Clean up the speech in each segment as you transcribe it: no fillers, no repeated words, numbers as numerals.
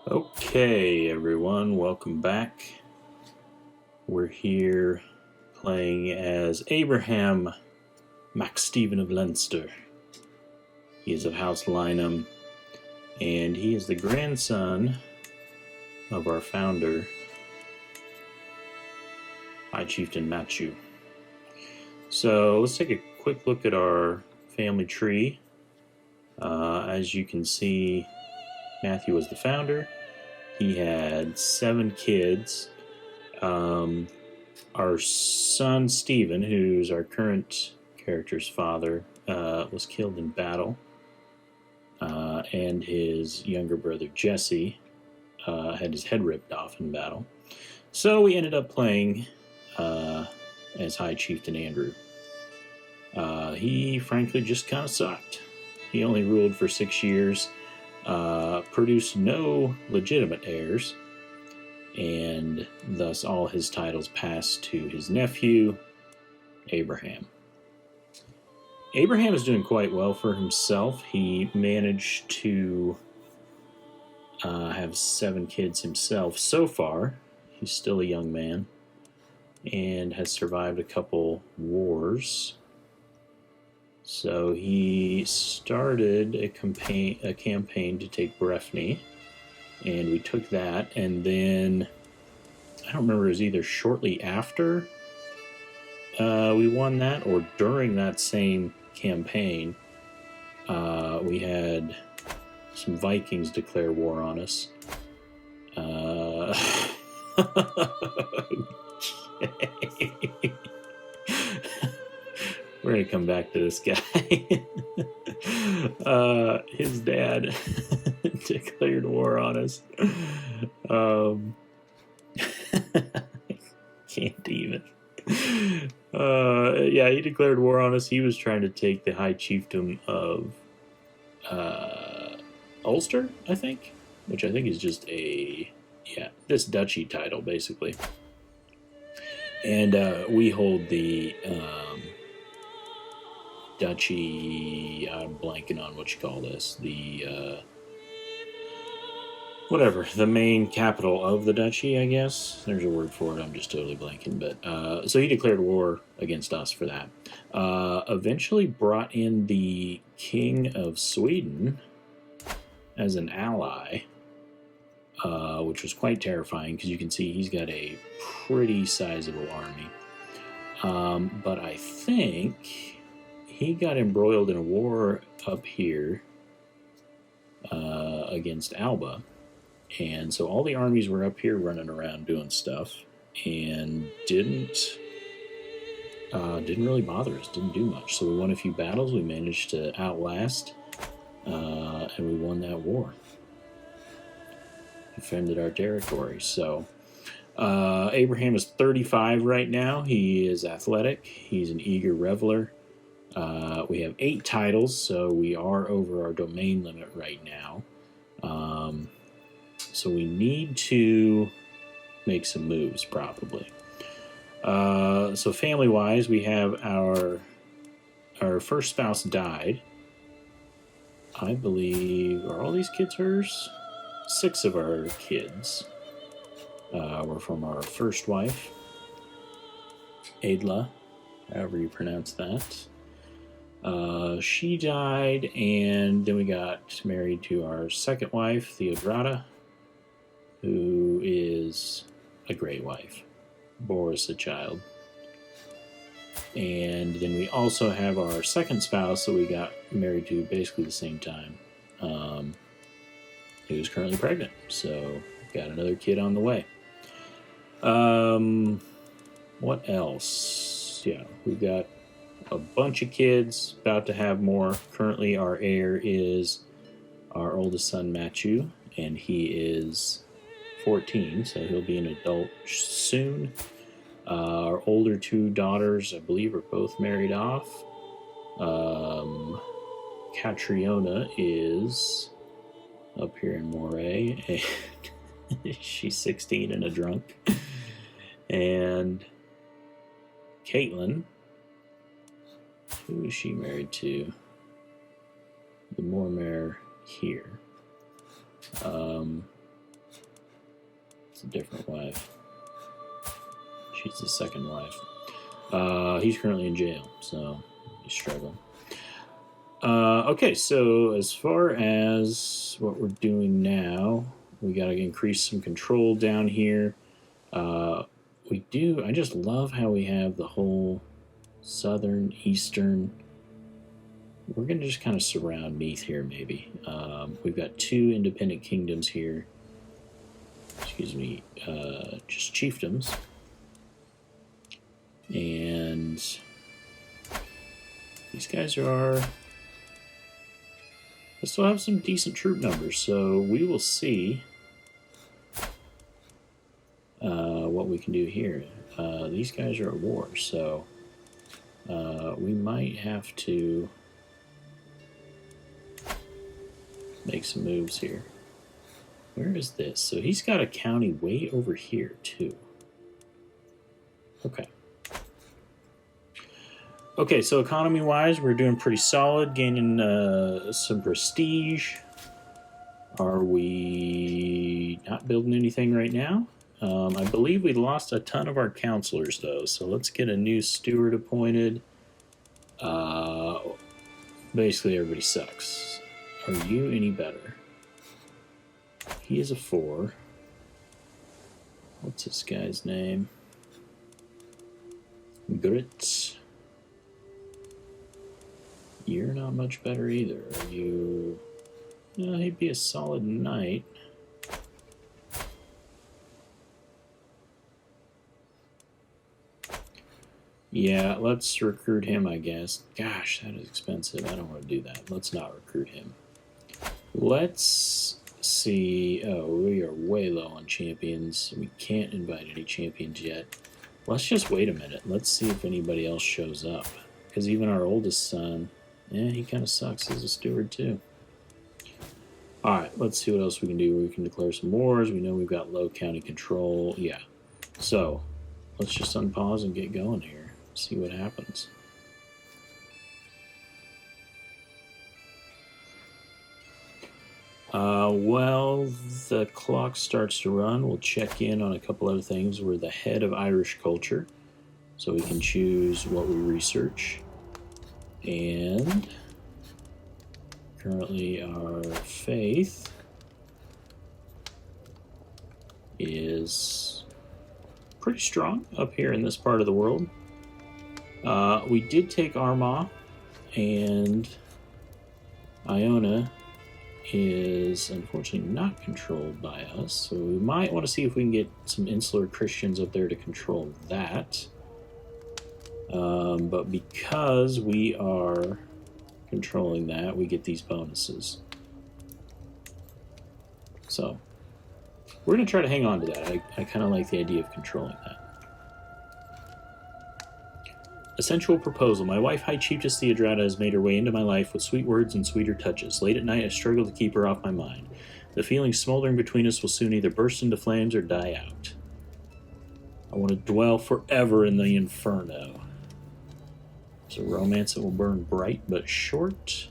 Okay, everyone, welcome back. We're here playing as Abraham MacStephen of Leinster. He is of House Lynham, and he is the grandson of our founder, High Chieftain Machu. So let's take a quick look at our family tree. As you can see, Matthew was the founder. He had 7 kids. Our son Stephen, who's our current character's father, was killed in battle, and his younger brother Jesse had his head ripped off in battle. So we ended up playing as High Chieftain Andrew. He frankly just kind of sucked. He only ruled for 6 years, produced no legitimate heirs, and thus all his titles passed to his nephew, Abraham. Abraham is doing quite well for himself. He managed to have 7 kids himself so far. He's still a young man and has survived a couple wars. So he started a campaign to take Breffni, and we took that, and then I don't remember, it was either shortly after we won that or during that same campaign, we had some Vikings declare war on us. Okay. We're going to come back to this guy. His dad declared war on us. Can't even. Yeah, he declared war on us. He was trying to take the High Chiefdom of Ulster, I think, which I think is just this duchy title, basically. And we hold the duchy, I'm blanking on what you call this, the the main capital of the duchy, I guess. There's a word for it, I'm just totally blanking. But so he declared war against us for that. Eventually brought in the King of Sweden as an ally, which was quite terrifying because you can see he's got a pretty sizable army. But I think he got embroiled in a war up here against Alba. And so all the armies were up here running around doing stuff and didn't really bother us, didn't do much. So we won a few battles, we managed to outlast, and we won that war. Defended our territory. So Abraham is 35 right now. He is athletic. He's an eager reveler. We have 8 titles, so we are over our domain limit right now. So we need to make some moves, probably. So family-wise, we have our first spouse died. I believe, are all these kids hers? 6 of our kids were from our first wife, Adla, however you pronounce that. She died, and then we got married to our second wife, Theodrata, who is a great wife, bore us a child. And then we also have our second spouse that we got married to basically the same time, who is currently pregnant. So got another kid on the way. What else? Yeah, we've got a bunch of kids, about to have more. Currently our heir is our oldest son, Machu, and he is 14, so he'll be an adult soon. Our older 2 daughters, I believe, are both married off. Catriona is up here in Moray, and she's 16 and a drunk. And Caitlin, who is she married to? The Mormare here. It's a different wife. She's the second wife. He's currently in jail, so he's struggling. Okay, so as far as what we're doing now, we got to increase some control down here. I just love how we have the whole southern, eastern. We're going to just kind of surround Meath here, maybe. We've got 2 independent kingdoms here. Excuse me, just chiefdoms. And these guys I still have some decent troop numbers, so we will see what we can do here. These guys are at war, so we might have to make some moves here. Where is this? So he's got a county way over here, too. Okay. Okay, so economy-wise, we're doing pretty solid, gaining some prestige. Are we not building anything right now? I believe we lost a ton of our counselors, though, so let's get a new steward appointed. Basically, everybody sucks. Are you any better? He is a 4. What's this guy's name? Gritz. You're not much better either. Are you... No, he'd be a solid knight. Yeah, let's recruit him, I guess. Gosh, that is expensive. I don't want to do that. Let's not recruit him. Let's see. Oh, we are way low on champions. We can't invite any champions yet. Let's just wait a minute. Let's see if anybody else shows up. Because even our oldest son, he kind of sucks as a steward too. Alright, let's see what else we can do. We can declare some wars. We know we've got low county control. Yeah. So, let's just unpause and get going here. See what happens. Well, the clock starts to run. We'll check in on a couple other things. We're the head of Irish culture, so we can choose what we research. And currently our faith is pretty strong up here in this part of the world. We did take Armagh, and Iona is unfortunately not controlled by us, so we might want to see if we can get some insular Christians up there to control that. But because we are controlling that, we get these bonuses. So we're going to try to hang on to that. I kind of like the idea of controlling that. A sensual proposal. My wife, High Chiefess Theodrata, has made her way into my life with sweet words and sweeter touches. Late at night, I struggle to keep her off my mind. The feelings smoldering between us will soon either burst into flames or die out. I want to dwell forever in the inferno. It's a romance that will burn bright but short.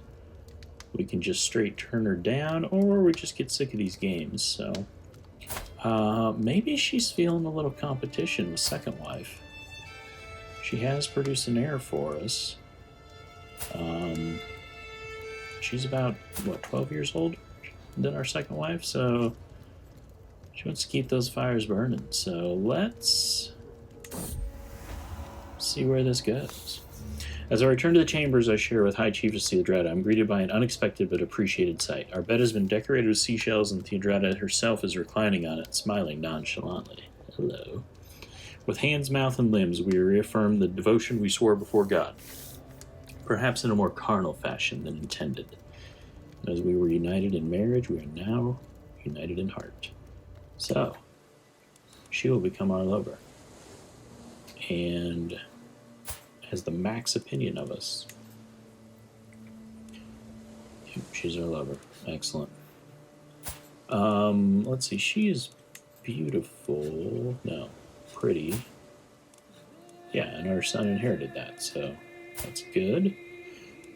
We can just straight turn her down, or we just get sick of these games. So maybe she's feeling a little competition with second wife. She has produced an heir for us. She's about, 12 years older than our second wife, so she wants to keep those fires burning. So let's see where this goes. As I return to the chambers I share with High Chiefess Theodrata, I'm greeted by an unexpected but appreciated sight. Our bed has been decorated with seashells, and Theodrata herself is reclining on it, smiling nonchalantly. Hello. With hands, mouth, and limbs, we reaffirm the devotion we swore before God, perhaps in a more carnal fashion than intended. As we were united in marriage, we are now united in heart. So, she will become our lover, and has the max opinion of us. She's our lover. Excellent. Let's see. She is beautiful. No. Pretty. Yeah, and our son inherited that, so that's good.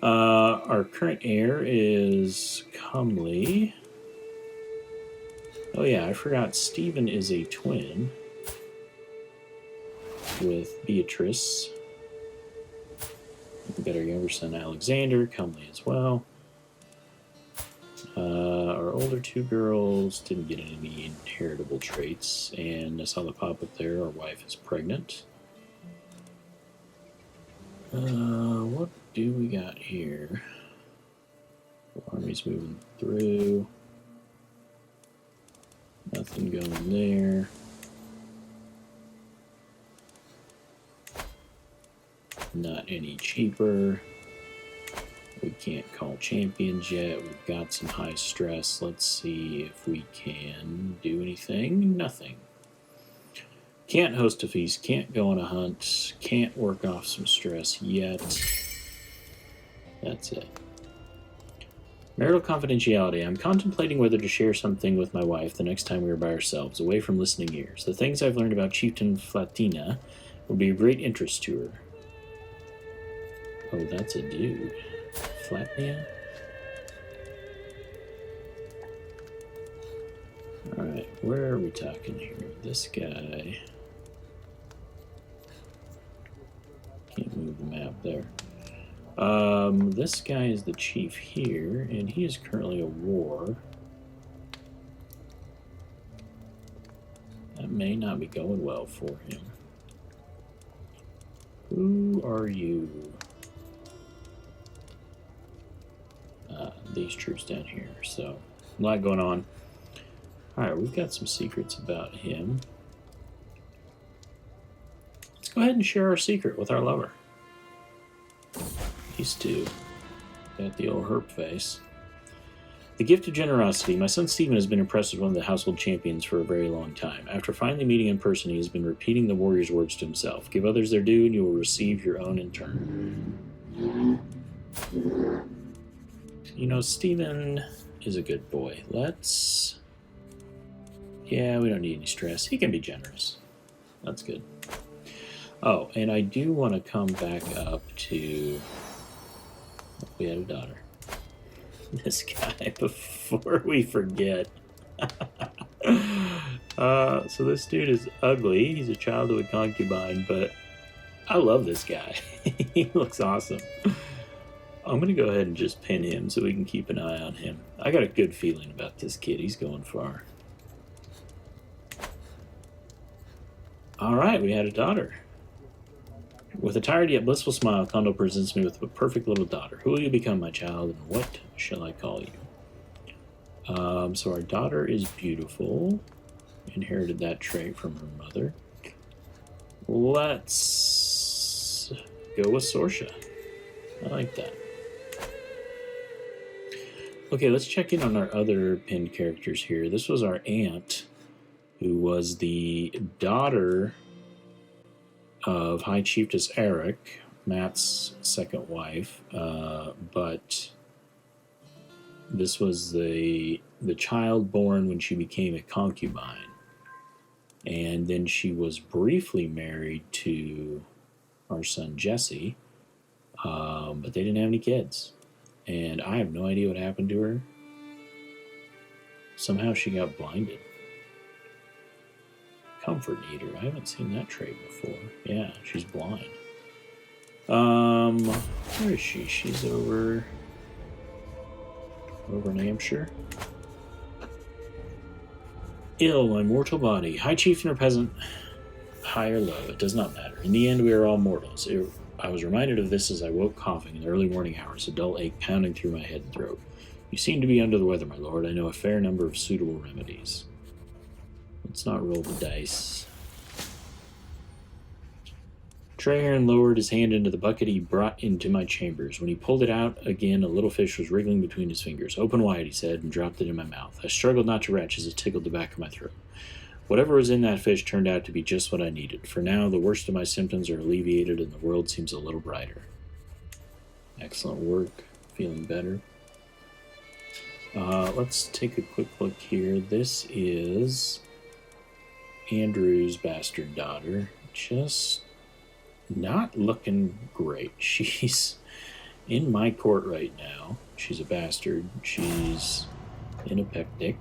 Our current heir is comely. Oh yeah, I forgot Stephen is a twin with Beatrice. We've got our younger son Alexander, comely as well. Our older two girls didn't get any inheritable traits, and I saw the pop up there. Our wife is pregnant. What do we got here? The army's moving through. Nothing going there. Not any cheaper. We can't call champions yet. We've got some high stress. Let's see if we can do anything. Nothing. Can't host a feast. Can't go on a hunt. Can't work off some stress yet. That's it. Marital confidentiality. I'm contemplating whether to share something with my wife the next time we are by ourselves, away from listening ears. The things I've learned about Chieftain Flatina will be of great interest to her. Oh, that's a dude. Flatnia? Alright, where are we talking here? This guy. Can't move the map there. This guy is the chief here, and he is currently at war. That may not be going well for him. Who are you? These troops down here, so a lot going on. Alright, we've got some secrets about him. Let's go ahead and share our secret with our lover. These two. Got the old herp face. The gift of generosity. My son Stephen has been impressed with one of the household champions for a very long time. After finally meeting in person, he has been repeating the warrior's words to himself. Give others their due, and you will receive your own in turn. You know, Stephen is a good boy. Let's... Yeah, we don't need any stress. He can be generous. That's good. Oh, and I do want to come back up to... We had a daughter. This guy, before we forget. So this dude is ugly. He's a child of a concubine, but I love this guy. He looks awesome. I'm going to go ahead and just pin him so we can keep an eye on him. I got a good feeling about this kid. He's going far. All right, we had a daughter. With a tired yet blissful smile, Kondo presents me with a perfect little daughter. Who will you become, my child, and what shall I call you? So our daughter is beautiful. Inherited that trait from her mother. Let's go with Sorsha. I like that. Okay, let's check in on our other pinned characters here. This was our aunt, who was the daughter of High Chiefess Eric, Matt's second wife, but this was the child born when she became a concubine, and then she was briefly married to our son Jesse, but they didn't have any kids, and I have no idea what happened to her. Somehow she got blinded. Comfort eater. I haven't seen that trait before. Yeah, she's blind. Where is she? She's over in Hampshire. Ill, my mortal body. High chieftain or peasant, high or low, it does not matter. In the end, we are all mortals. I was reminded of this as I woke coughing in the early morning hours, a dull ache pounding through my head and throat. You seem to be under the weather, my lord. I know a fair number of suitable remedies. Let's not roll the dice. Treherne lowered his hand into the bucket he brought into my chambers. When he pulled it out again, a little fish was wriggling between his fingers. Open wide, he said, and dropped it in my mouth. I struggled not to retch as it tickled the back of my throat. Whatever was in that fish turned out to be just what I needed. For now, the worst of my symptoms are alleviated and the world seems a little brighter. Excellent work. Feeling better. Let's take a quick look here. This is Andrew's bastard daughter. Just not looking great. She's in my court right now. She's a bastard. She's in a pectic.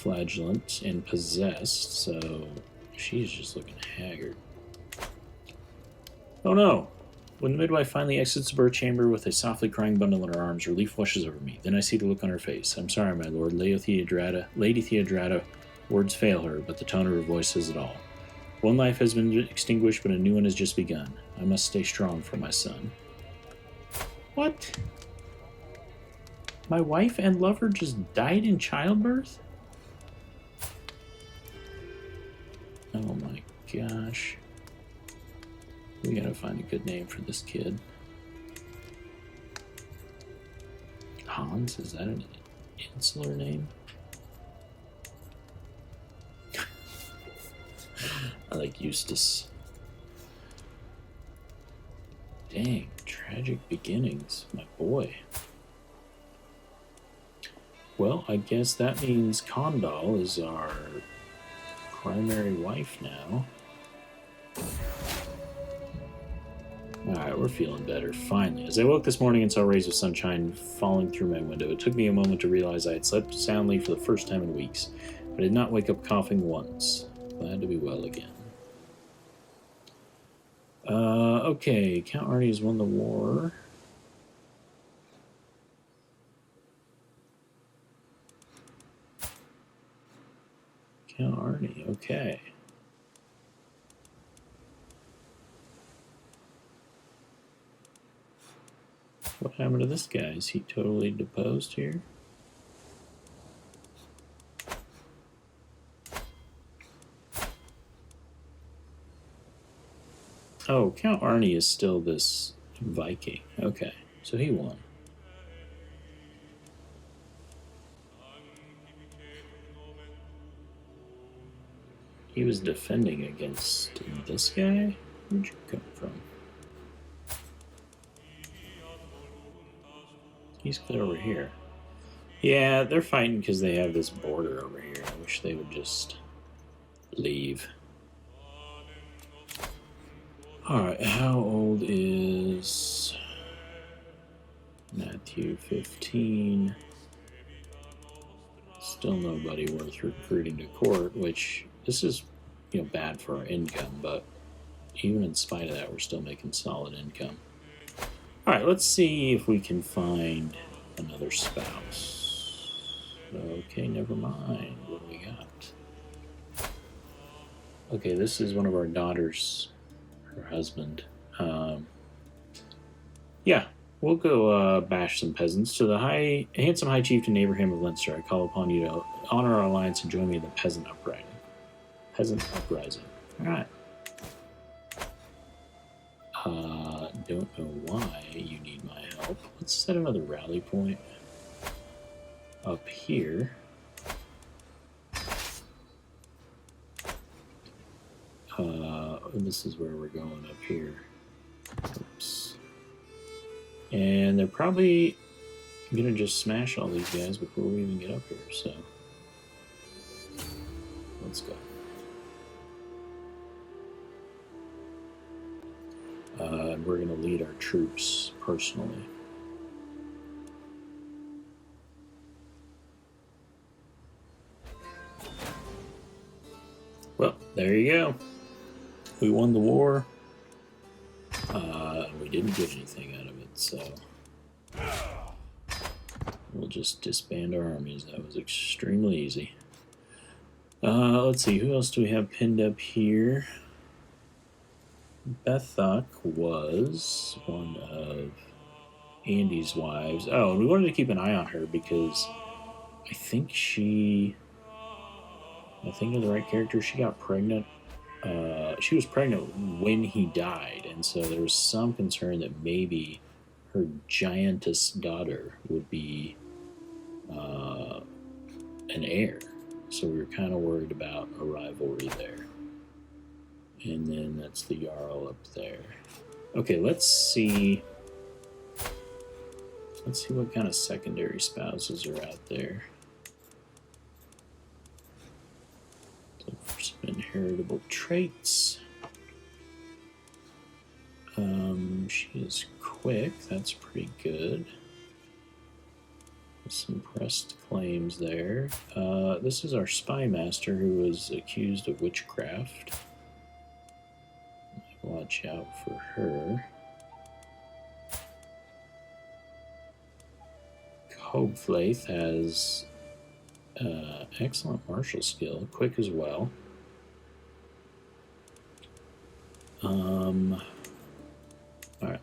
flagellant and possessed, so she's just looking haggard. Oh no! When the midwife finally exits the birth chamber with a softly crying bundle in her arms, relief washes over me. Then I see the look on her face. I'm sorry, my lord. Lady Theodrata, words fail her, but the tone of her voice says it all. One life has been extinguished, but a new one has just begun. I must stay strong for my son. What? My wife and lover just died in childbirth? Oh my gosh. We gotta find a good name for this kid. Hans? Is that an insular name? I like Eustace. Dang, tragic beginnings, my boy. Well, I guess that means Condal is our primary wife now. Alright, we're feeling better, finally. As I woke this morning and saw rays of sunshine falling through my window, it took me a moment to realize I had slept soundly for the first time in weeks, but I did not wake up coughing once. Glad to be well again. Okay, Count Arnie has won the war. Count Arnie, okay. What happened to this guy? Is he totally deposed here? Oh, Count Arnie is still this Viking. Okay, so he won. He was defending against this guy? Where'd you come from? He's clear over here. Yeah, they're fighting because they have this border over here. I wish they would just leave. Alright, how old is Matthew? 15. Still nobody worth recruiting to court, which this is, bad for our income, but even in spite of that, we're still making solid income. Alright, let's see if we can find another spouse. Okay, never mind. What do we got? Okay, this is one of our daughters, her husband. Yeah, we'll go bash some peasants. To the handsome high chieftain Abraham of Leinster, I call upon you to honor our alliance and join me in the peasant uprising. Alright. Don't know why you need my help. Let's set another rally point up here. This is where we're going up here. Oops. And they're probably gonna just smash all these guys before we even get up here, so let's go. And we're going to lead our troops personally. Well, there you go. We won the war. We didn't get anything out of it, so we'll just disband our armies. That was extremely easy. Let's see, who else do we have pinned up here? Bethok was one of Andy's wives. Oh, and we wanted to keep an eye on her because I think of the right character, she got pregnant. She was pregnant when he died, and so there was some concern that maybe her giantess daughter would be an heir. So we were kind of worried about a rivalry there. And then that's the Jarl up there. Okay, let's see what kind of secondary spouses are out there. Look for some inheritable traits. She is quick, that's pretty good. Some pressed claims there. This is our spy master who was accused of witchcraft. Watch out for her. Hobflaith has excellent martial skill, quick as well. Alright,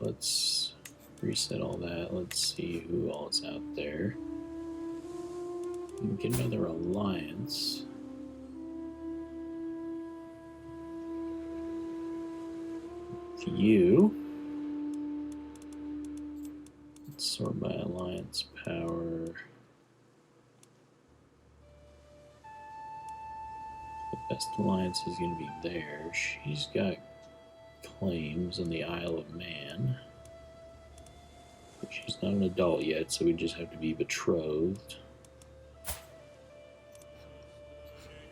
let's reset all that. Let's see who all is out there. We can get another alliance. With you. Let's sort by alliance power. The best alliance is going to be there. She's got claims on the Isle of Man. But she's not an adult yet, so we just have to be betrothed.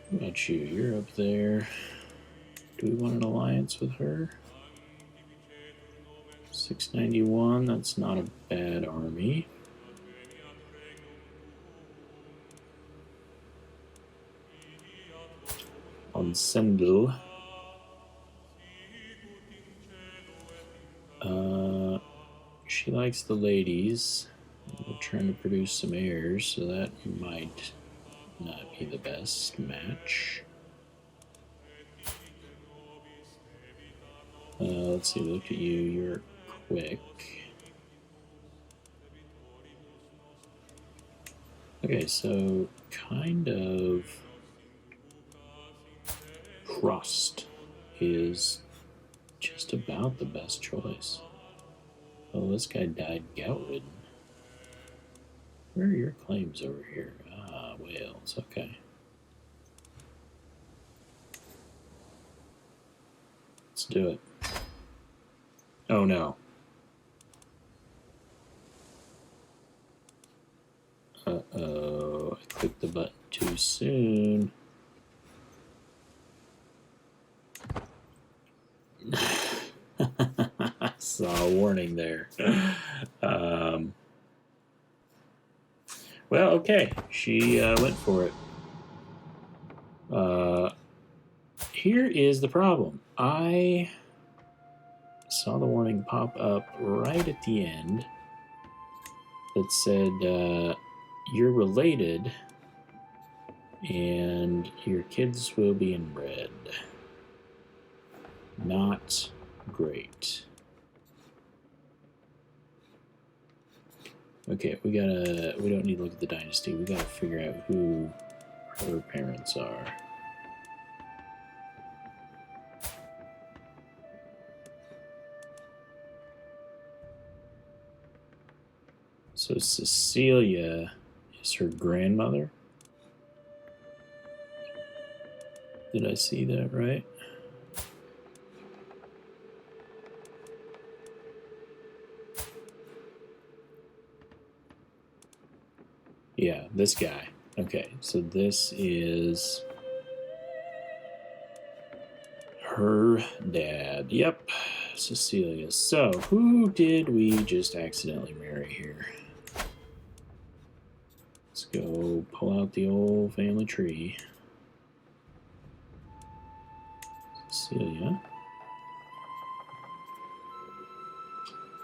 What about you? You're up there. Do we want an alliance with her? 691, that's not a bad army. On Sendel. She likes the ladies. We're trying to produce some heirs, so that might not be the best match. Let's see, look at you. You're quick. Okay, so kind of Crust is just about the best choice. Oh, this guy died gout-ridden. Where are your claims over here? Ah, Wales, okay. Let's do it. Oh no. Uh-oh, I clicked the button too soon. I saw a warning there. Well, okay. She went for it. Here is the problem. I saw the warning pop up right at the end that said you're related and your kids will be inbred. Not great. Okay, we don't need to look at the dynasty. We gotta figure out who her parents are. So Cecilia is her grandmother. Did I see that right? Yeah, this guy. Okay, so this is her dad. Yep, Cecilia. So, who did we just accidentally marry here? Let's go pull out the old family tree. Cecilia.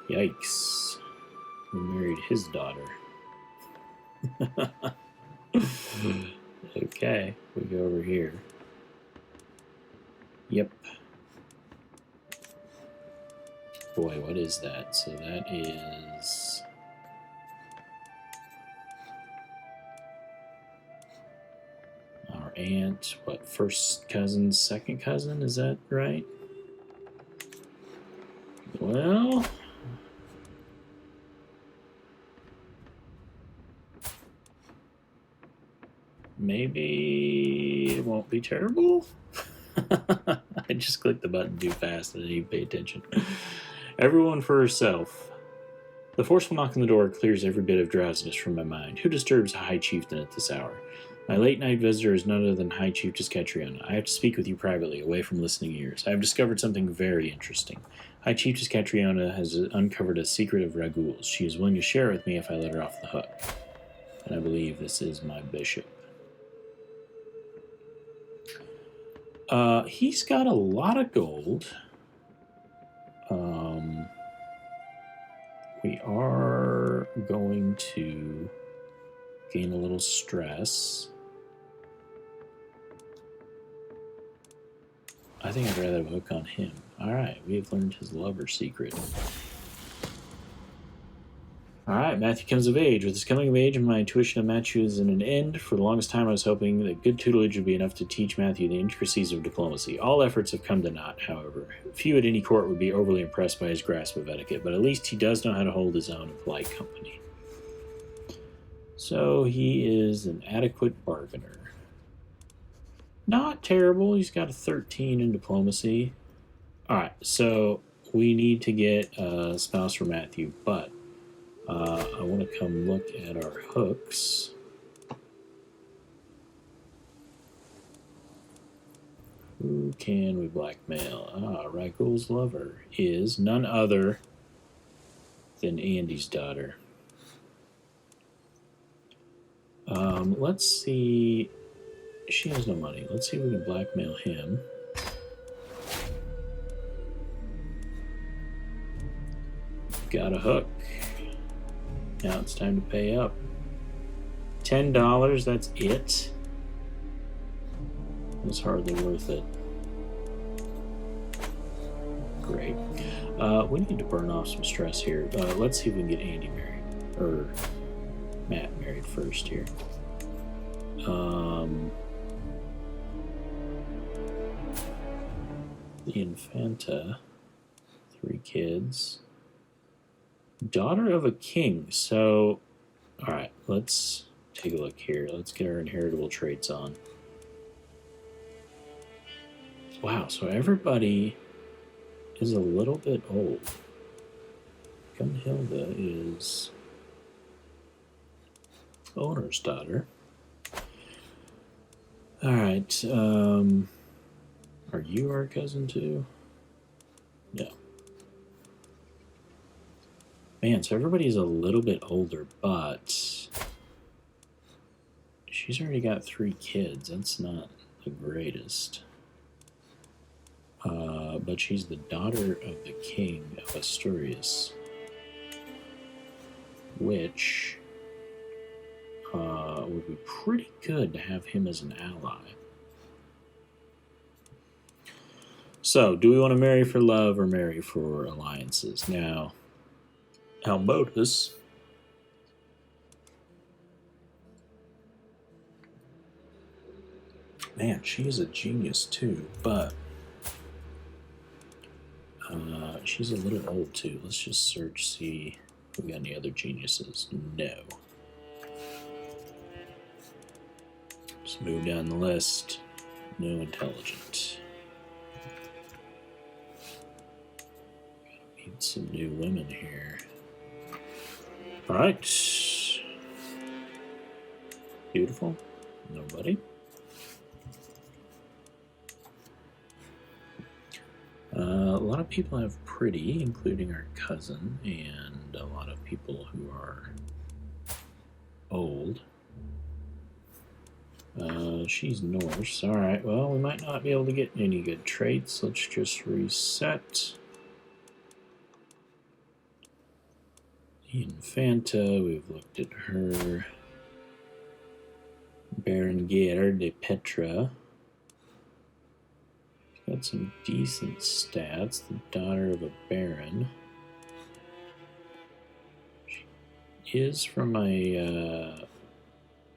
Yikes. We married his daughter. Okay, we go over here. Yep. Boy, what is that? So that is... our aunt, what, first cousin, second cousin? Is that right? Well... maybe it won't be terrible. I just clicked the button too fast. I didn't even pay attention. Everyone for herself. The forceful knock on the door clears every bit of drowsiness from my mind. Who disturbs a High Chieftain at this hour? My late-night visitor is none other than High Chief Tiscatriona. I have to speak with you privately, away from listening ears. I have discovered something very interesting. High Chief Tiscatriona has uncovered a secret of Raguel's. She is willing to share it with me if I let her off the hook. And I believe this is my bishop. He's got a lot of gold. We are going to gain a little stress. I think I'd rather hook on him. Alright, we have learned his lover secret. Alright, Matthew comes of age. With his coming of age, my intuition of Matthew is in an end. For the longest time, I was hoping that good tutelage would be enough to teach Matthew the intricacies of diplomacy. All efforts have come to naught, however. Few at any court would be overly impressed by his grasp of etiquette, but at least he does know how to hold his own in polite company. So he is an adequate bargainer. Not terrible. He's got a 13 in diplomacy. Alright, so we need to get a spouse for Matthew, but I want to come look at our hooks. Who can we blackmail? Raghul's lover is none other than Andy's daughter. Let's see. She has no money. Let's see if we can blackmail him. Got a hook. Now it's time to pay up. $10, that's it. It's hardly worth it. Great. We need to burn off some stress here. Let's see if we can get Andy married. Or Matt married first here. The Infanta. 3 kids. Daughter of a king. So, alright, let's take a look here. Let's get our inheritable traits on. Wow, so everybody is a little bit old. Gunhilda is owner's daughter. Alright, are you our cousin too? No. Man, so everybody's a little bit older, but she's already got 3 kids. That's not the greatest. But she's the daughter of the king of Asturias, which would be pretty good to have him as an ally. So, do we want to marry for love or marry for alliances? Now, Almotus man, she is a genius too, but she's a little old too. Let's just search, see if we got any other geniuses. No. Let's move down the list. No intelligent. Gotta meet some new women here. Alright. Beautiful. Nobody. A lot of people have pretty, including our cousin, and a lot of people who are old. She's Norse. Alright, well, we might not be able to get any good traits. Let's just reset. Infanta, we've looked at her. Berenguer de Petra. Got some decent stats. The daughter of a baron. She is from a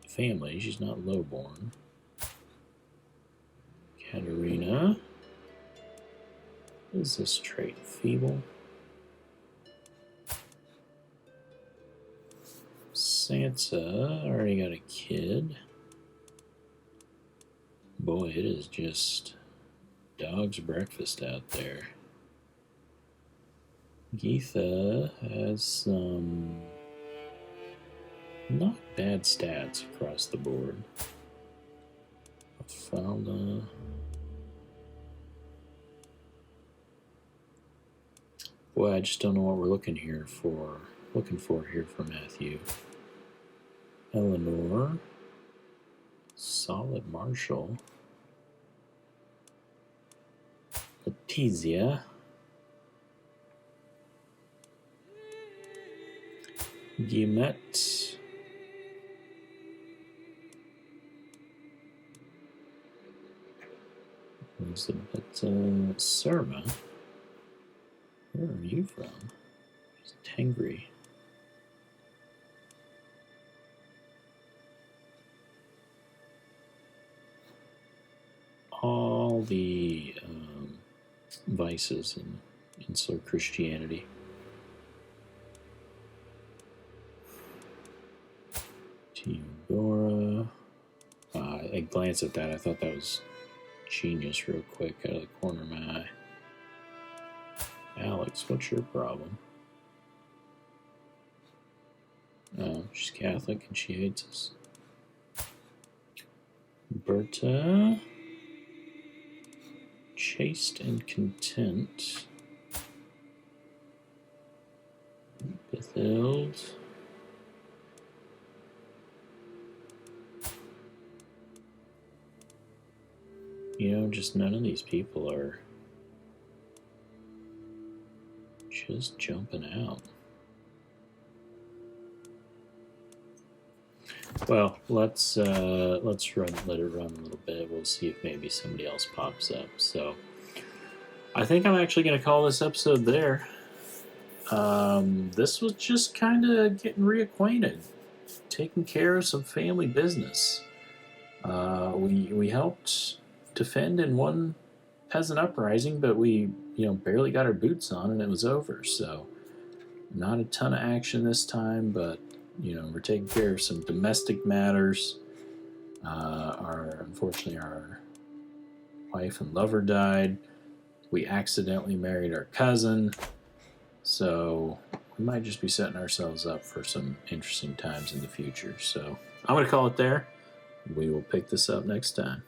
family. She's not lowborn. Katerina. What is this trait? Feeble. Sansa already got a kid. Boy, it is just dog's breakfast out there. Geetha has some not bad stats across the board. Falda. Boy, I just don't know what we're looking for here for Matthew. Eleanor, Solid Marshall, Letizia, Guillemette, Elizabeth, Surma. Where are you from? It's Tangri. All the vices in insular Christianity. Teodora. I glanced at that. I thought that was genius real quick out of the corner of my eye. Alex, what's your problem? Oh, she's Catholic and she hates us. Berta. Chaste and content. Bethild. You know, just none of these people are just jumping out. Well, let's let it run a little bit. We'll see if maybe somebody else pops up. So, I think I'm actually going to call this episode there. This was just kind of getting reacquainted, taking care of some family business. We helped defend in one peasant uprising, but we barely got our boots on and it was over. So, not a ton of action this time, but we're taking care of some domestic matters. Unfortunately, our wife and lover died. We accidentally married our cousin. So we might just be setting ourselves up for some interesting times in the future. So I'm going to call it there. We will pick this up next time.